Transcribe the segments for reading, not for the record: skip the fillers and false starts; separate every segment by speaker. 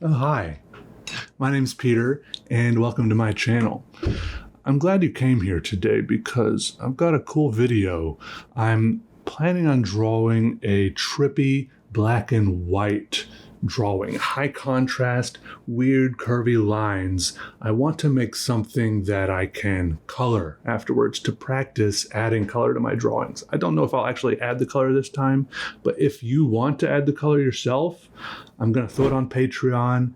Speaker 1: Oh, hi. My name's Peter, and welcome to my channel. I'm glad you came here today because I've got a cool video. I'm planning on drawing a trippy black and white drawing. High contrast, weird curvy lines. I want to make something that I can color afterwards to practice adding color to my drawings. I don't know if I'll actually add the color this time, but if you want to add the color yourself, I'm going to throw it on Patreon.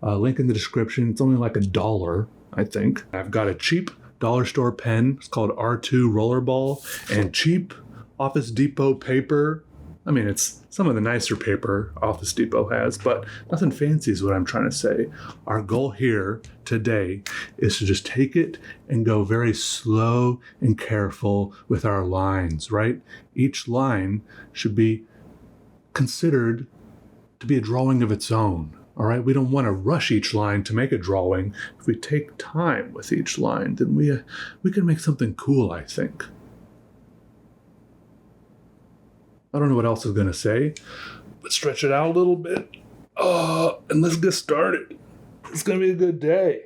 Speaker 1: Link in the description. It's only like $1, I think. I've got a cheap dollar store pen. It's called R2 Rollerball, and cheap Office Depot paper. I mean, it's some of the nicer paper Office Depot has, but nothing fancy is what I'm trying to say. Our goal here today is to just take it and go very slow and careful with our lines, right? Each line should be considered to be a drawing of its own. All right, we don't want to rush each line to make a drawing. If we take time with each line, then we can make something cool, I think. I don't know what else I was going to say. Let's stretch it out a little bit. And let's get started. It's going to be a good day.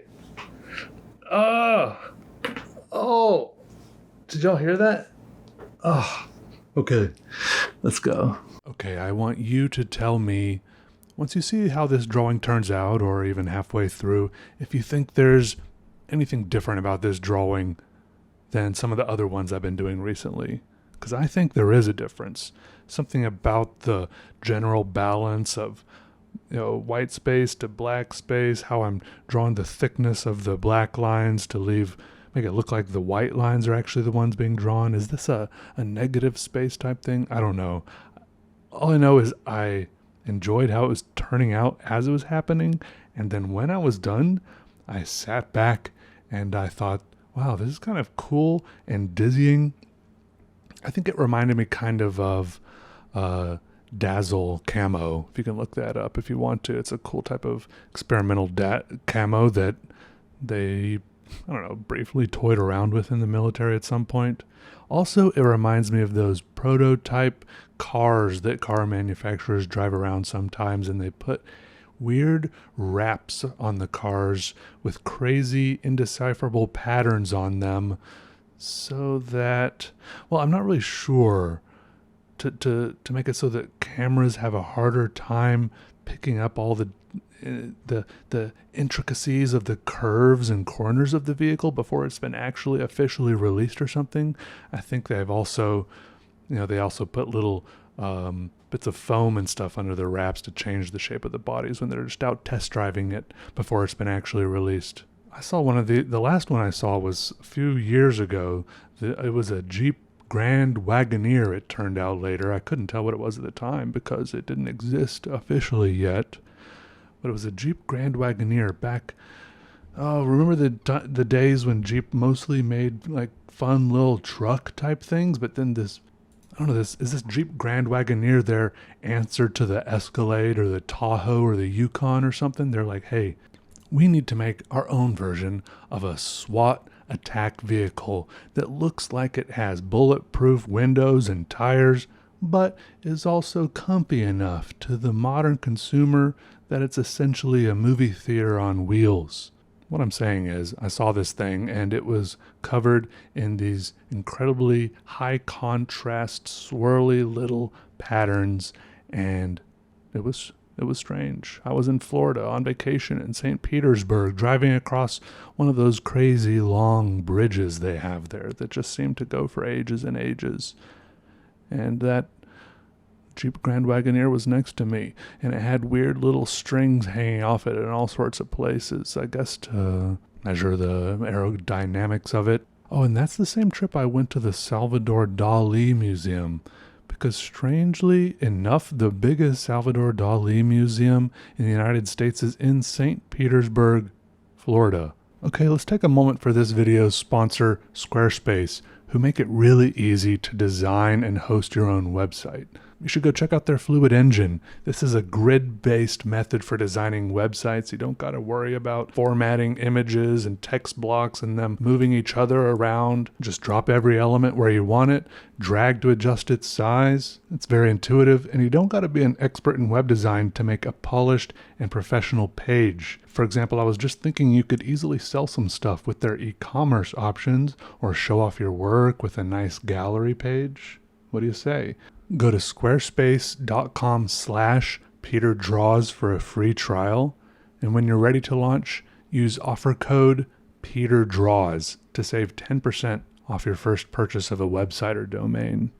Speaker 1: Did y'all hear that? Okay, let's go. Okay, I want you to tell me, once you see how this drawing turns out, or even halfway through, if you think there's anything different about this drawing than some of the other ones I've been doing recently. Because I think there is a difference. Something about the general balance of, white space to black space, how I'm drawing the thickness of the black lines to make it look like the white lines are actually the ones being drawn. Is this a negative space type thing? I don't know. All I know is I enjoyed how it was turning out as it was happening, and then when I was done, I sat back and I thought, wow, this is kind of cool and dizzying. I think it reminded me kind of Dazzle camo, if you can look that up if you want to. It's a cool type of experimental camo that they, briefly toyed around with in the military at some point. Also, it reminds me of those prototype cars that car manufacturers drive around sometimes, and they put weird wraps on the cars with crazy indecipherable patterns on them so that, I'm not really sure, to make it so that cameras have a harder time picking up all the intricacies of the curves and corners of the vehicle before it's been actually officially released or something. I think they've also, they also put little bits of foam and stuff under the wraps to change the shape of the bodies when they're just out test driving it before it's been actually released. I saw one of the last one I saw was a few years ago. It was a Jeep Grand Wagoneer, it turned out later. I couldn't tell what it was at the time because it didn't exist officially yet. But it was a Jeep Grand Wagoneer back. Remember the days when Jeep mostly made like fun little truck type things, but then is this Jeep Grand Wagoneer their answer to the Escalade or the Tahoe or the Yukon or something? They're like, hey, we need to make our own version of a SWAT attack vehicle that looks like it has bulletproof windows and tires, but is also comfy enough to the modern consumer that it's essentially a movie theater on wheels. What I'm saying is, I saw this thing and it was covered in these incredibly high contrast, swirly little patterns, and it was strange. I was in Florida on vacation in St. Petersburg, driving across one of those crazy long bridges they have there that just seem to go for ages and ages. And that Jeep Grand Wagoneer was next to me, and it had weird little strings hanging off it in all sorts of places, I guess to measure the aerodynamics of it. Oh, and that's the same trip I went to the Salvador Dali Museum, because strangely enough, the biggest Salvador Dali museum in the United States is in St. Petersburg, Florida. Okay, let's take a moment for this video's sponsor, Squarespace, who make it really easy to design and host your own website. You should go check out their Fluid Engine. This is a grid-based method for designing websites. You don't got to worry about formatting images and text blocks and them moving each other around. Just drop every element where you want it, drag to adjust its size. It's very intuitive, and you don't got to be an expert in web design to make a polished and professional page. For example, I was just thinking you could easily sell some stuff with their e-commerce options or show off your work with a nice gallery page. What do you say? Go to squarespace.com/PeterDraws for a free trial. And when you're ready to launch, use offer code PeterDraws to save 10% off your first purchase of a website or domain.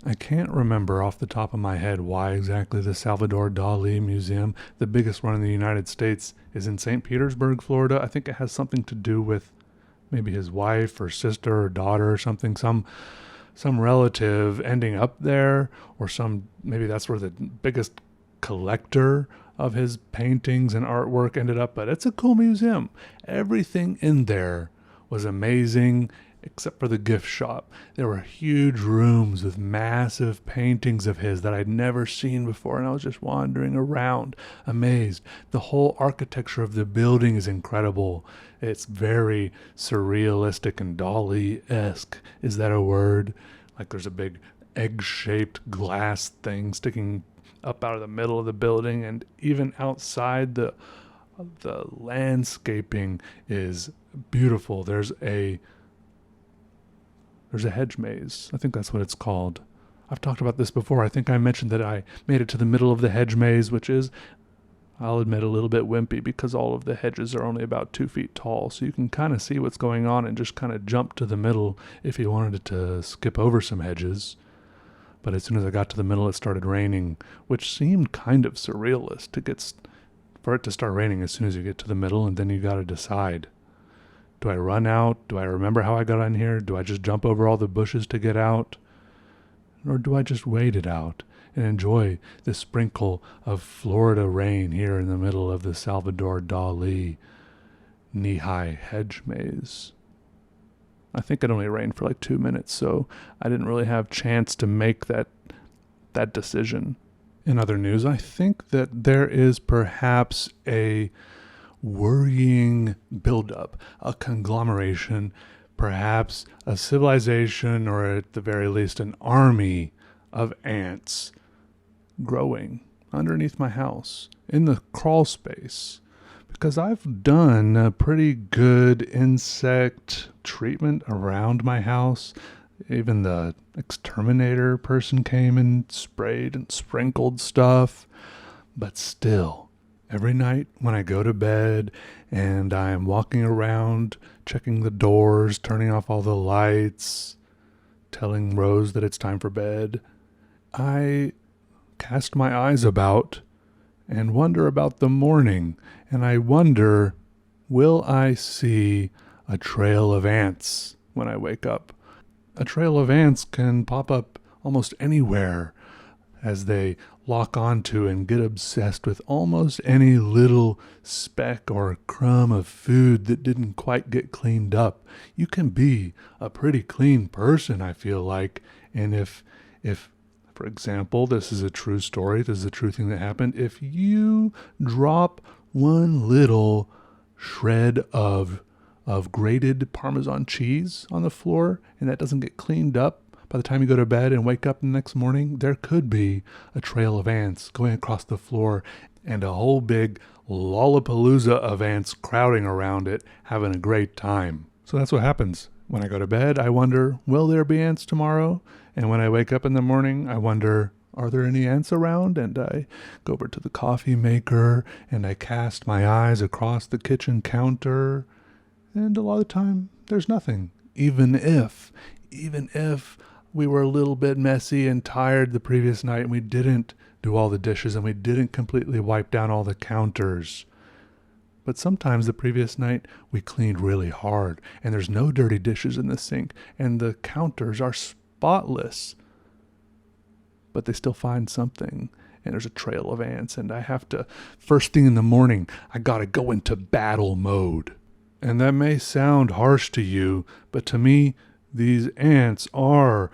Speaker 1: I can't remember off the top of my head why exactly the Salvador Dali Museum, the biggest one in the United States, is in St. Petersburg, Florida. I think it has something to do with maybe his wife or sister or daughter or something, some relative ending up there, or maybe that's where the biggest collector of his paintings and artwork ended up. But it's a cool museum. Everything in there was amazing except for the gift shop. There were huge rooms with massive paintings of his that I'd never seen before, and I was just wandering around amazed. The whole architecture of the building is incredible. It's very surrealistic and Dali-esque. Is that a word? Like there's a big egg-shaped glass thing sticking up out of the middle of the building, and even outside the landscaping is beautiful. There's a hedge maze. I think that's what it's called. I've talked about this before. I think I mentioned that I made it to the middle of the hedge maze, which is, I'll admit, a little bit wimpy because all of the hedges are only about 2 feet tall. So you can kind of see what's going on and just kind of jump to the middle if you wanted to skip over some hedges. But as soon as I got to the middle, it started raining, which seemed kind of surrealist for it to start raining as soon as you get to the middle, and then you got to decide. Do I run out? Do I remember how I got in here? Do I just jump over all the bushes to get out? Or do I just wait it out and enjoy the sprinkle of Florida rain here in the middle of the Salvador Dali knee-high hedge maze? I think it only rained for like 2 minutes, so I didn't really have a chance to make that decision. In other news, I think that there is perhaps a worrying buildup, a conglomeration, perhaps a civilization, or at the very least an army of ants growing underneath my house in the crawl space, because I've done a pretty good insect treatment around my house. Even the exterminator person came and sprayed and sprinkled stuff, but still, every night when I go to bed and I'm walking around, checking the doors, turning off all the lights, telling Rose that it's time for bed, I cast my eyes about and wonder about the morning. And I wonder, will I see a trail of ants when I wake up? A trail of ants can pop up almost anywhere as they lock onto and get obsessed with almost any little speck or crumb of food that didn't quite get cleaned up. You can be a pretty clean person, I feel like. And if for example, this is a true story, this is a true thing that happened, if you drop one little shred of grated Parmesan cheese on the floor and that doesn't get cleaned up, by the time you go to bed and wake up the next morning, there could be a trail of ants going across the floor and a whole big lollapalooza of ants crowding around it, having a great time. So that's what happens. When I go to bed, I wonder, will there be ants tomorrow? And when I wake up in the morning, I wonder, are there any ants around? And I go over to the coffee maker and I cast my eyes across the kitchen counter. And a lot of the time, there's nothing. Even if we were a little bit messy and tired the previous night and we didn't do all the dishes and we didn't completely wipe down all the counters. But sometimes the previous night we cleaned really hard and there's no dirty dishes in the sink and the counters are spotless. But they still find something and there's a trail of ants and I have to, first thing in the morning, I gotta go into battle mode. And that may sound harsh to you, but to me, these ants are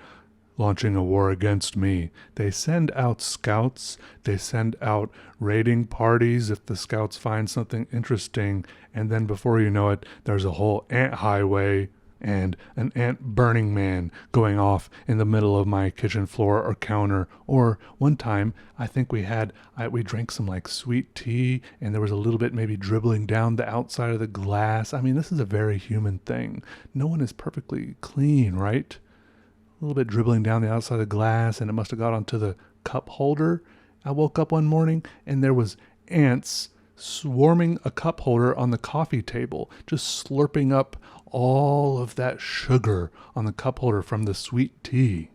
Speaker 1: launching a war against me. They send out scouts, they send out raiding parties if the scouts find something interesting, and then before you know it, there's a whole ant highway and an ant burning man going off in the middle of my kitchen floor or counter. Or one time, I think we drank some like sweet tea, and there was a little bit maybe dribbling down the outside of the glass. I mean, this is a very human thing. No one is perfectly clean, right? A little bit dribbling down the outside of the glass, and it must have got onto the cup holder. I woke up one morning and there was ants swarming a cup holder on the coffee table, just slurping up all of that sugar on the cup holder from the sweet tea.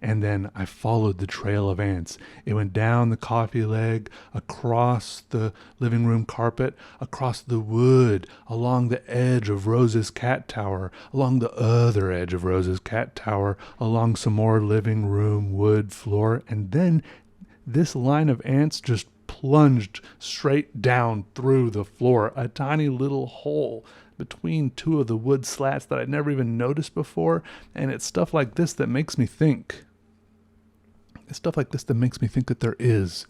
Speaker 1: And then I followed the trail of ants. It went down the coffee leg, across the living room carpet, across the wood, along the edge of Rose's cat tower, along the other edge of Rose's cat tower, along some more living room wood floor, and then this line of ants just plunged straight down through the floor, a tiny little hole between two of the wood slats that I'd never even noticed before. And it's stuff like this that makes me think. It's stuff like this that makes me think that there is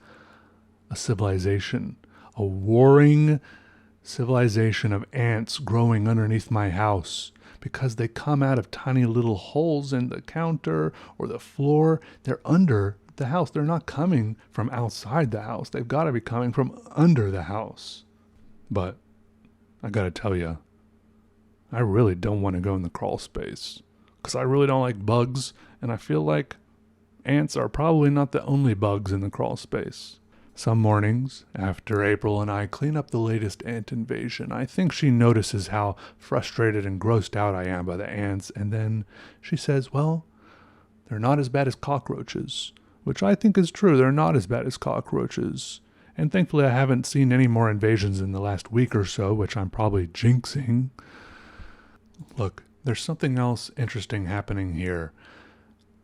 Speaker 1: a civilization, a warring civilization of ants growing underneath my house, because they come out of tiny little holes in the counter or the floor. They're under the house. They're not coming from outside the house. They've got to be coming from under the house. But I got to tell you, I really don't want to go in the crawl space because I really don't like bugs, and I feel like ants are probably not the only bugs in the crawl space. Some mornings, after April and I clean up the latest ant invasion, I think she notices how frustrated and grossed out I am by the ants, and then she says, well, they're not as bad as cockroaches, which I think is true. They're not as bad as cockroaches. And thankfully I haven't seen any more invasions in the last week or so, which I'm probably jinxing. Look, there's something else interesting happening here.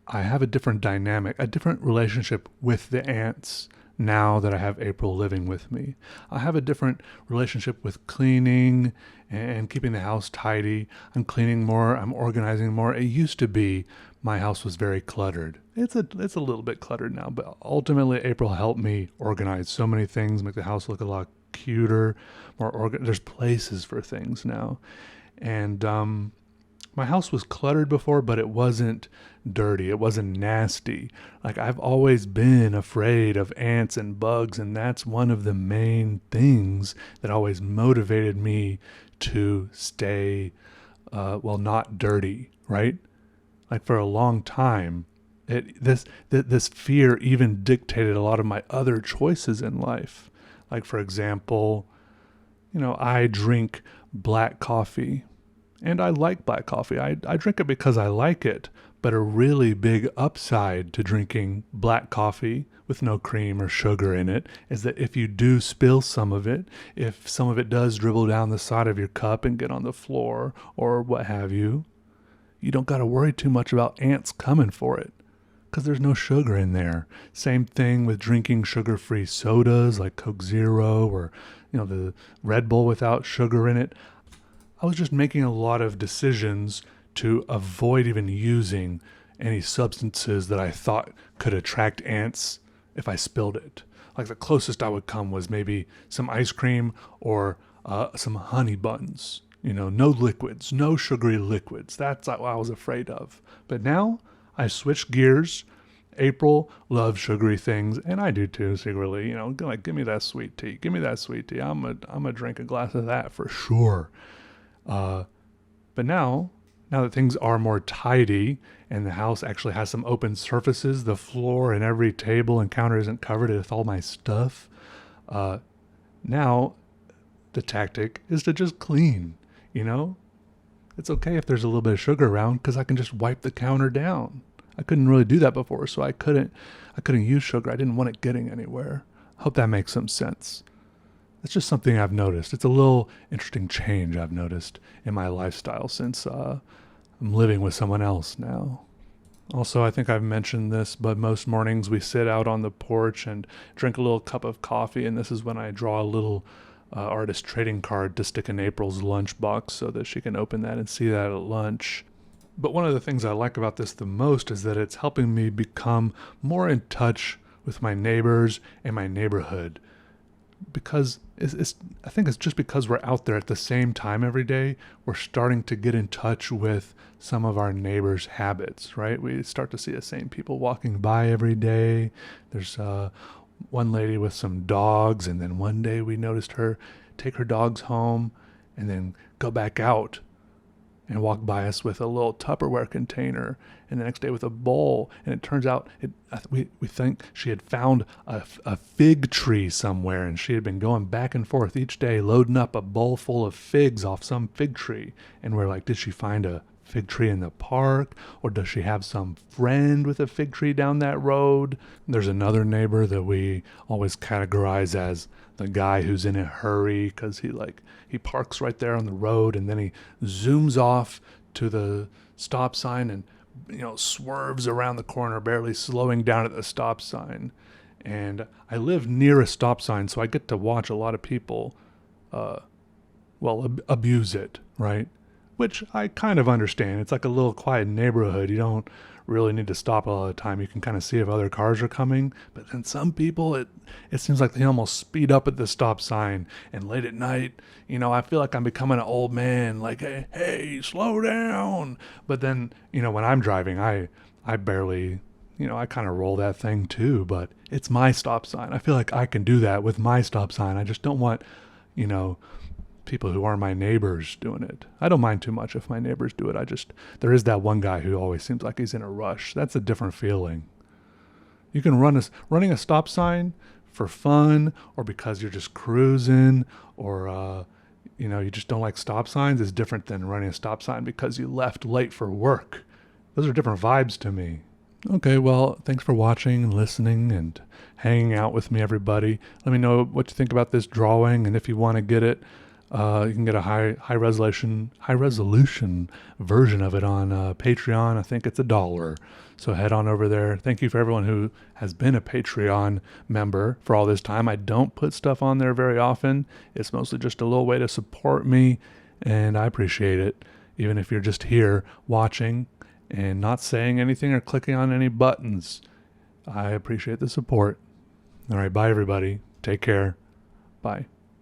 Speaker 1: I have a different dynamic, a different relationship with the ants now that I have April living with me. I have a different relationship with cleaning and keeping the house tidy. I'm cleaning more, I'm organizing more. It used to be my house was very cluttered. It's a little bit cluttered now, but ultimately April helped me organize so many things, make the house look a lot cuter, there's places for things now. And my house was cluttered before, but it wasn't dirty. It wasn't nasty. Like, I've always been afraid of ants and bugs, and that's one of the main things that always motivated me to stay, not dirty, right? Like, for a long time, this fear even dictated a lot of my other choices in life. Like, for example, I drink black coffee. And I like black coffee. I drink it because I like it. But a really big upside to drinking black coffee with no cream or sugar in it is that if you do spill some of it, if some of it does dribble down the side of your cup and get on the floor or what have you, you don't got to worry too much about ants coming for it because there's no sugar in there. Same thing with drinking sugar-free sodas like Coke Zero or the Red Bull without sugar in it. I was just making a lot of decisions to avoid even using any substances that I thought could attract ants if I spilled it. Like, the closest I would come was maybe some ice cream or some honey buns. No liquids, no sugary liquids. That's what I was afraid of. But now I switched gears. April loves sugary things, and I do too, secretly. Like, give me that sweet tea. Give me that sweet tea. I'm gonna drink a glass of that for sure. But now that things are more tidy and the house actually has some open surfaces, the floor and every table and counter isn't covered with all my stuff, now the tactic is to just clean, It's okay if there's a little bit of sugar around because I can just wipe the counter down. I couldn't really do that before, so I couldn't use sugar. I didn't want it getting anywhere. I hope that makes some sense. It's just something I've noticed. It's a little interesting change I've noticed in my lifestyle since I'm living with someone else now. Also, I think I've mentioned this, but most mornings we sit out on the porch and drink a little cup of coffee, and this is when I draw a little artist trading card to stick in April's lunchbox so that she can open that and see that at lunch. But one of the things I like about this the most is that it's helping me become more in touch with my neighbors and my neighborhood. Because I think it's just because we're out there at the same time every day, we're starting to get in touch with some of our neighbors' habits, right? We start to see the same people walking by every day. There's one lady with some dogs, and then one day we noticed her take her dogs home and then go back out and walk by us with a little Tupperware container, and the next day with a bowl. And it turns out we think she had found a fig tree somewhere, and she had been going back and forth each day loading up a bowl full of figs off some fig tree. And we're like, did she find a fig tree in the park, or does she have some friend with a fig tree down that road? There's another neighbor that we always categorize as the guy who's in a hurry, because he parks right there on the road, and then he zooms off to the stop sign and swerves around the corner, barely slowing down at the stop sign. And I live near a stop sign, so I get to watch a lot of people abuse it, right? Which I kind of understand. It's like a little quiet neighborhood. You don't really need to stop all the time. You can kind of see if other cars are coming. But then some people, it seems like they almost speed up at the stop sign. And late at night, I feel like I'm becoming an old man. Like, hey, slow down. But then, when I'm driving, I barely, I kind of roll that thing too. But it's my stop sign. I feel like I can do that with my stop sign. I just don't want, people who are my neighbors doing it. I don't mind too much if my neighbors do it. There is that one guy who always seems like he's in a rush. That's a different feeling. You can running a stop sign for fun, or because you're just cruising, or you just don't like stop signs, is different than running a stop sign because you left late for work. Those are different vibes to me. Okay, well, thanks for watching and listening and hanging out with me, everybody. Let me know what you think about this drawing, and if you want to get it, you can get a high resolution version of it on Patreon. I think it's $1. So head on over there. Thank you for everyone who has been a Patreon member for all this time. I don't put stuff on there very often. It's mostly just a little way to support me, and I appreciate it. Even if you're just here watching and not saying anything or clicking on any buttons, I appreciate the support. All right, bye everybody. Take care. Bye.